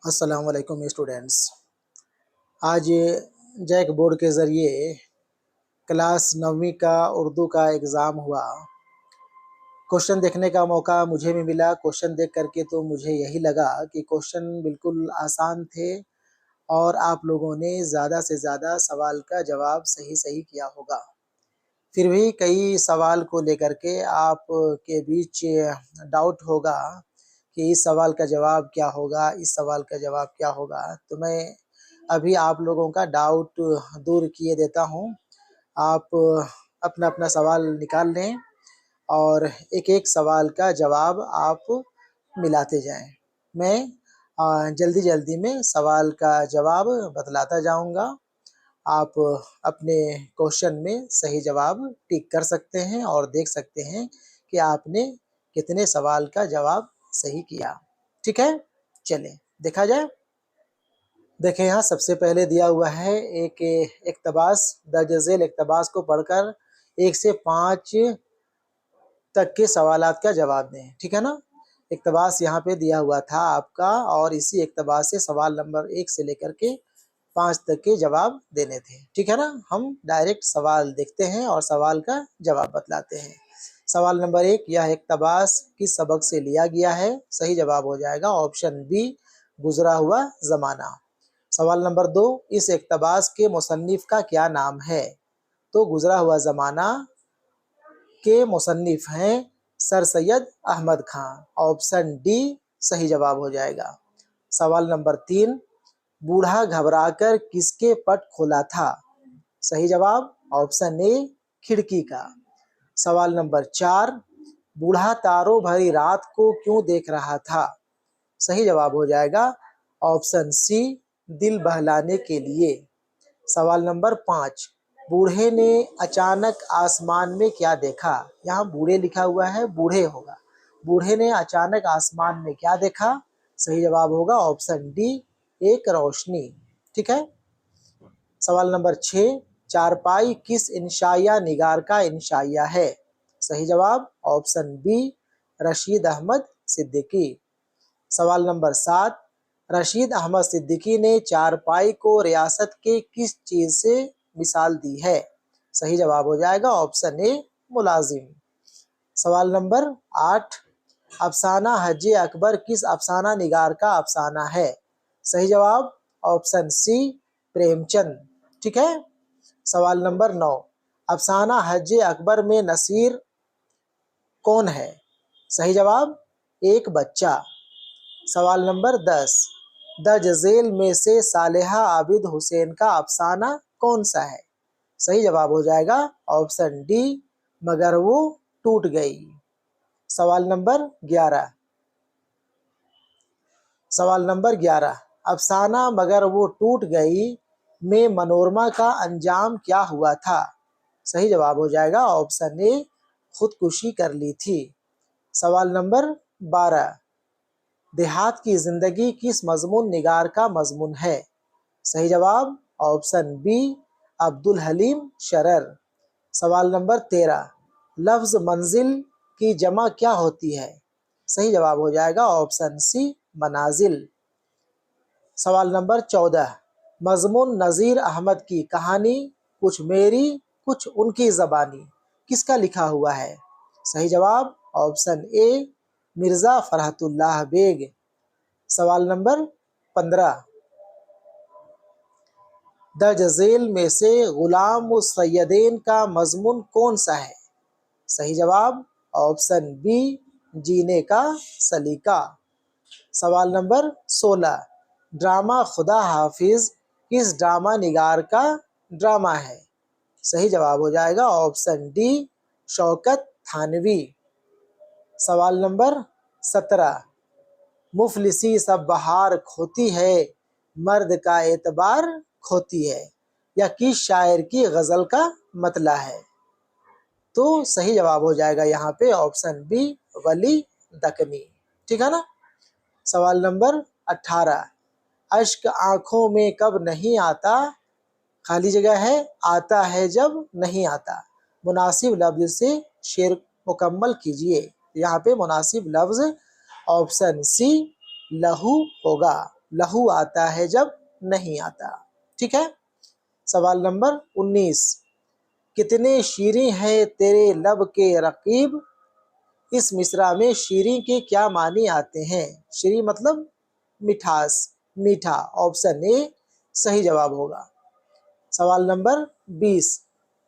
अस्सलाम वालेकुम स्टूडेंट्स। आज जैक बोर्ड के ज़रिए क्लास 9वीं का उर्दू का एग्ज़ाम हुआ। क्वेश्चन देखने का मौका मुझे भी मिला। क्वेश्चन देख करके तो मुझे यही लगा कि क्वेश्चन बिल्कुल आसान थे और आप लोगों ने ज़्यादा से ज़्यादा सवाल का जवाब सही सही किया होगा। फिर भी कई सवाल को लेकर के आप के बीच डाउट होगा कि इस सवाल का जवाब क्या होगा, इस सवाल का जवाब क्या होगा। तो मैं अभी आप लोगों का डाउट दूर किए देता हूँ। आप अपना अपना सवाल निकाल लें और एक एक सवाल का जवाब आप मिलाते जाएं। मैं जल्दी जल्दी में सवाल का जवाब बतलाता जाऊंगा। आप अपने क्वेश्चन में सही जवाब टिक कर सकते हैं और देख सकते हैं कि आपने कितने सवाल का जवाब सही किया। ठीक है, चलें देखा जाए। देखें, यहाँ सबसे पहले दिया हुआ है एक इक्तबास। दर्ज झेल इक्तबास को पढ़कर 1 से 5 तक के सवालात का जवाब दें। ठीक है ना। इक्तबास यहाँ पे दिया हुआ था आपका और इसी इक्तबास से सवाल नंबर 1 से लेकर के 5 तक के जवाब देने थे। ठीक है ना। हम डायरेक्ट सवाल देखते हैं और सवाल का जवाब बतलाते हैं। सवाल नंबर 1, यह इक्तबास किस सबक से लिया गया है? सही जवाब हो जाएगा ऑप्शन बी, गुजरा हुआ ज़माना। सवाल नंबर 2, इस इक्तबास के मुसन्निफ का क्या नाम है? तो गुजरा हुआ ज़माना के मुसन्निफ हैं sir Syed Ahmad Khan. Option D सही जवाब हो जाएगा। सवाल नंबर 3, बूढ़ा घबराकर किसके पट खोला था? सही जवाब ऑप्शन ए, खिड़की का। सवाल नंबर 4, बूढ़ा तारों भरी रात को क्यों देख रहा था? सही जवाब हो जाएगा ऑप्शन सी, दिल बहलाने के लिए। सवाल नंबर 5, बूढ़े ने अचानक आसमान में क्या देखा? यहाँ बूढ़े लिखा हुआ है, बूढ़े होगा। बूढ़े ने अचानक आसमान में क्या देखा? सही जवाब होगा ऑप्शन डी, एक रोशनी। ठीक है। सवाल नंबर 6, चारपाई किस इंशाइया निगार का इंशाइया है? सही जवाब ऑप्शन बी, रशीद अहमद सिद्दीकी। सवाल नंबर 7, रशीद अहमद सिद्दीकी ने चारपाई को रियासत के किस चीज से मिसाल दी है? सही जवाब हो जाएगा ऑप्शन ए, मुलाजिम। सवाल नंबर 8, अफसाना हज अकबर किस अफसाना निगार का अफसाना है? सही जवाब ऑप्शन सी, प्रेमचंद। ठीक है। सवाल नंबर 9, अफसाना हज अकबर में नसीर कौन है? सही जवाब एक बच्चा। सवाल नंबर 10, दर्ज झेल में से सालेहा आबिद हुसैन का अफसाना कौन सा है? सही जवाब हो जाएगा ऑप्शन डी, मगर वो टूट गई। सवाल नंबर 11, अफसाना मगर वो टूट गई में मनोरमा का अंजाम क्या हुआ था? सही जवाब हो जाएगा ऑप्शन ए, खुदकुशी कर ली थी। सवाल नंबर 12, देहात की जिंदगी किस मजमून निगार का मजमून है? सही जवाब ऑप्शन बी, अब्दुल हलीम शरर। सवाल नंबर 13, लफ्ज मंजिल की जमा क्या होती है? सही जवाब हो जाएगा ऑप्शन सी, मनाजिल। सवाल नंबर 14, मजमून नज़ीर अहमद की कहानी कुछ मेरी कुछ उनकी ज़बानी किसका लिखा हुआ है? सही जवाब option A, Mirza Farhatullah bag. सवाल नंबर 15, दर्ज झेल में से गुलाम सैयदेन का मजमून कौन सा है? सही जवाब ऑप्शन बी, जीने का सलीका। सवाल नंबर 16, ड्रामा खुदा हाफिज किस ड्रामा निगार का ड्रामा है? सही जवाब हो जाएगा ऑप्शन डी, शौकत थानवी। सवाल नंबर 17, मुफलिसी सब बहार खोती है, मर्द का एतबार खोती है, या किस शायर की गजल का मतला है? तो सही जवाब हो जाएगा यहाँ पे ऑप्शन बी, वली दकनी। ठीक है ना। सवाल नंबर 18, अश्क आंखों में कब नहीं आता, खाली जगह है, आता है जब नहीं आता। मुनासिब लफ्ज से शेर मुकम्मल कीजिए। यहाँ पे मुनासिब लफ्ज ऑप्शन सी, लहू होगा। लहू आता है जब नहीं आता। ठीक है। सवाल नंबर 19, कितने शीरीं है तेरे लब के रकीब। इस मिसरा में शीरीं के क्या मानी आते हैं। शीरीं मतलब मिठास, मीठा। ऑप्शन ए सही जवाब होगा। सवाल नंबर 20,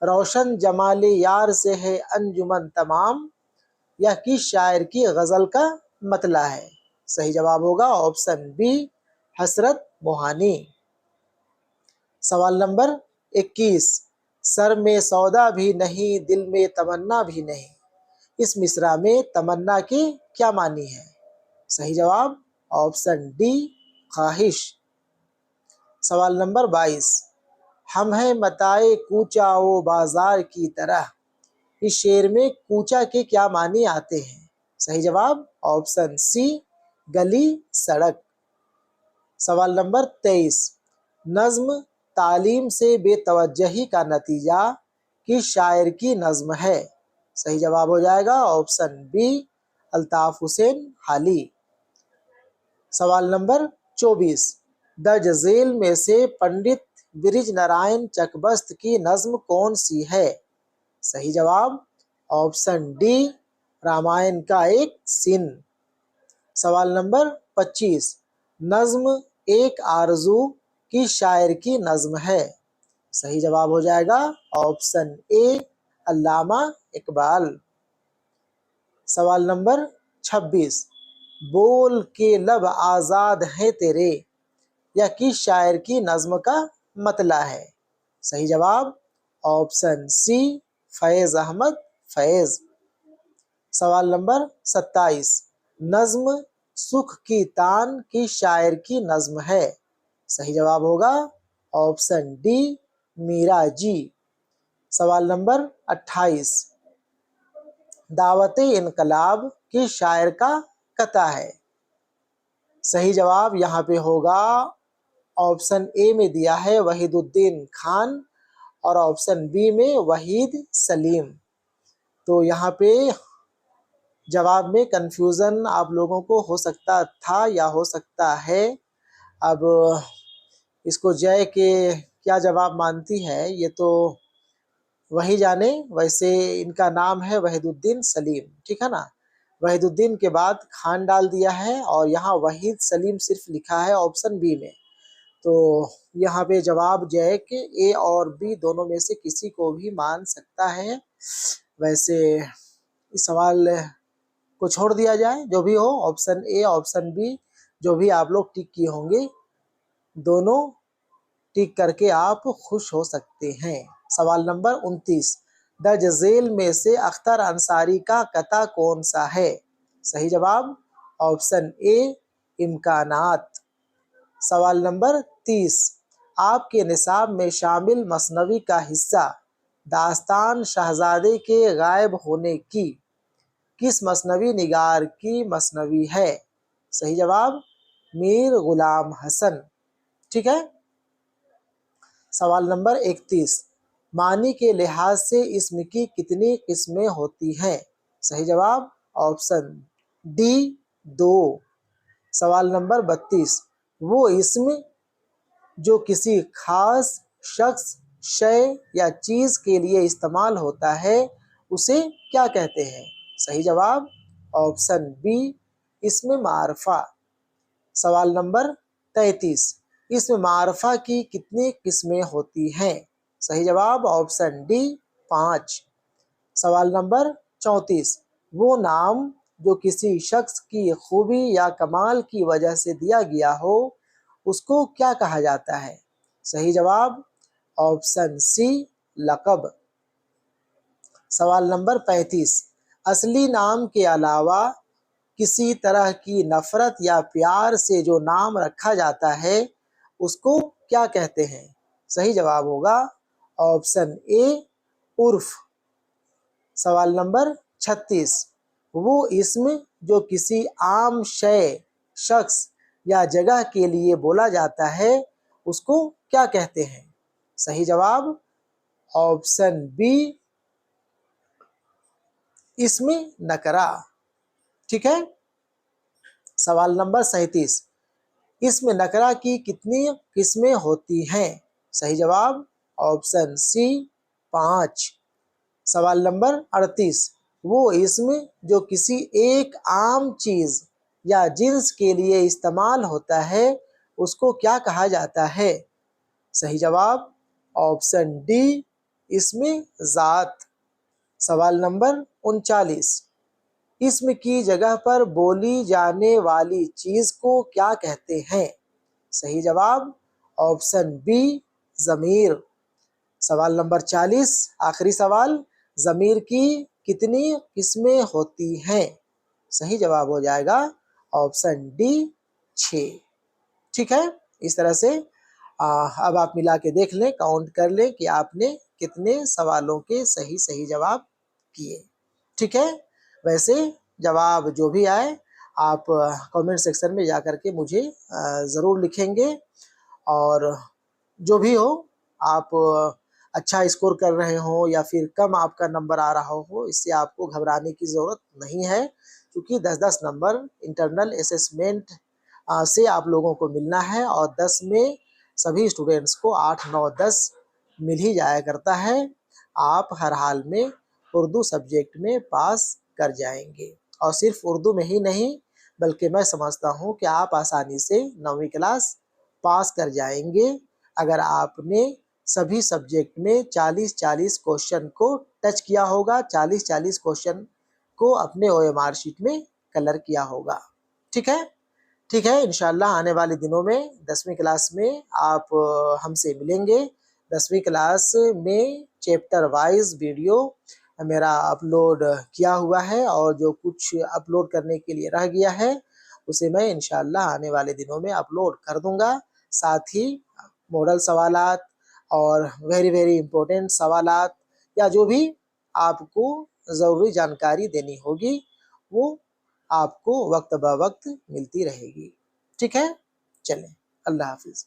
रोशन जमाले यार से है अंजुमन तमाम, यह किस शायर की गजल का मतला है। सही जवाब होगा ऑप्शन बी हसरत मोहानी। सवाल नंबर 21, सर में सौदा भी नहीं दिल में तमन्ना भी नहीं। इस मिसरा में तमन्ना की क्या मानी है। सही जवाब ऑप्शन डी ख्वाहिश। सवाल नंबर 22, हम हैं मताए कूचा ओ बाजार की तरह। इस शेर में कूचा के क्या मानी आते हैं। सही जवाब ऑप्शन सी गली सड़क। सवाल नंबर 23, नज्म तालीम से बेतवज्जही का नतीजा किस शायर की नज्म है। सही जवाब हो जाएगा ऑप्शन बी अल्ताफ हुसैन हाली। सवाल नंबर 24, दर्ज झेल में से पंडित बिरिज नारायण चकबस्त की नज्म कौन सी है। सही जवाब ऑप्शन डी रामायण का एक सिन। सवाल नंबर 25, नज्म एक आरजू की शायर की नज्म है। सही जवाब हो जाएगा ऑप्शन ए अल्लामा इकबाल। सवाल नंबर 26, बोल के लब आज़ाद हैं तेरे, यह किस शायर की नज्म का मतला है। सही जवाब ऑप्शन सी फैज़ अहमद फैज़। सवाल नंबर 27, नज्म सुख की तान की शायर की नज्म है। सही जवाब होगा ऑप्शन डी मीरा जी। सवाल नंबर 28, दावते इनकलाब की शायर का कता है। सही जवाब यहाँ पे होगा ऑप्शन ए में दिया है वहीदुद्दीन खान और ऑप्शन बी में वहीद सलीम। तो यहाँ पे जवाब में कंफ्यूजन आप लोगों को हो सकता था या हो सकता है। अब इसको जय के क्या जवाब मानती है ये तो वही जाने। वैसे इनका नाम है वहीदुद्दीन सलीम। ठीक है ना। वहीदुद्दीन के बाद खान डाल दिया है और यहाँ वहीद सलीम सिर्फ लिखा है ऑप्शन बी में। तो यहाँ पे जवाब जय के ए और बी दोनों में से किसी को भी मान सकता है। वैसे इस सवाल को छोड़ दिया जाए, जो भी हो ऑप्शन ए ऑप्शन बी जो भी आप लोग टिक किए होंगे दोनों टिक करके आप खुश हो सकते हैं। सवाल नंबर 29, दर्ज झेल में से अख्तर अंसारी का कता कौन सा है। सही जवाब ऑप्शन ए इम्कानात। सवाल नंबर 30, आपके निसाब में शामिल मसनवी का हिस्सा दास्तान शहजादे के गायब होने की किस मसनवी निगार की मसनवी है। सही जवाब मीर गुलाम हसन। ठीक है। सवाल नंबर 31, मानी के लिहाज से इसम की कितनी किस्में होती हैं। सही जवाब ऑप्शन डी 2। सवाल नंबर 32, वो इसम जो किसी खास शख्स शय या चीज के लिए इस्तेमाल होता है उसे क्या कहते हैं। सही जवाब ऑप्शन बी इसम मारफा। सवाल नंबर 33, इसम मारफा की कितनी किस्में होती हैं। सही जवाब ऑप्शन डी 5। सवाल नंबर 34, वो नाम जो किसी शख्स की खूबी या कमाल की वजह से दिया गया हो उसको क्या कहा जाता है। सही जवाब ऑप्शन सी लक़ब। सवाल नंबर 35, असली नाम के अलावा किसी तरह की नफरत या प्यार से जो नाम रखा जाता है उसको क्या कहते हैं। सही जवाब होगा ऑप्शन ए उर्फ। सवाल नंबर 36, वो इसम जो किसी आम शय शख्स या जगह के लिए बोला जाता है उसको क्या कहते हैं। सही जवाब ऑप्शन बी इसम नकरा। ठीक है। सवाल नंबर 37, इसमें नकरा की कितनी किस्में होती हैं? सही जवाब ऑप्शन सी 5। सवाल नंबर 38, वो इसम जो किसी एक आम चीज या जिन्स के लिए इस्तेमाल होता है उसको क्या कहा जाता है? सही जवाब ऑप्शन डी इसमें ज़ात। सवाल नंबर 39, इसम की जगह पर बोली जाने वाली चीज को क्या कहते हैं? सही जवाब ऑप्शन बी ज़मीर। सवाल नंबर 40, आखिरी सवाल, ज़मीर की कितनी किस्में होती हैं? सही जवाब हो जाएगा ऑप्शन डी 6। ठीक है, इस तरह से अब आप मिला के देख लें, काउंट कर लें कि आपने कितने सवालों के सही सही जवाब किए। ठीक है, वैसे जवाब जो भी आए आप कमेंट सेक्शन में जा कर के मुझे ज़रूर लिखेंगे, और जो भी हो आप अच्छा स्कोर कर रहे हो या फिर कम आपका नंबर आ रहा हो, इससे आपको घबराने की ज़रूरत नहीं है, क्योंकि 10-10 नंबर इंटरनल असेसमेंट से आप लोगों को मिलना है, और 10 में सभी स्टूडेंट्स को 8, 9, 10 मिल ही जाया करता है। आप हर हाल में उर्दू सब्जेक्ट में पास कर जाएंगे, और सिर्फ उर्दू में ही नहीं बल्कि मैं समझता हूँ कि आप आसानी से 9वीं क्लास पास कर जाएंगे अगर आपने सभी सब्जेक्ट में 40-40 क्वेश्चन को टच किया होगा, 40-40 क्वेश्चन को अपने OMR शीट में कलर किया होगा। ठीक है, ठीक है, इंशाल्लाह आने वाले दिनों में 10वीं क्लास में आप हमसे मिलेंगे। 10वीं क्लास में चैप्टर वाइज वीडियो मेरा अपलोड किया हुआ है, और जो कुछ अपलोड करने के लिए रह गया है उसे मैं इंशाल्लाह आने वाले दिनों में अपलोड कर दूंगा। साथ ही मॉडल सवालात और वेरी वेरी इंपॉर्टेंट सवालात, या जो भी आपको ज़रूरी जानकारी देनी होगी वो आपको वक्त ब वक्त मिलती रहेगी। ठीक है, चलें, अल्लाह हाफिज़।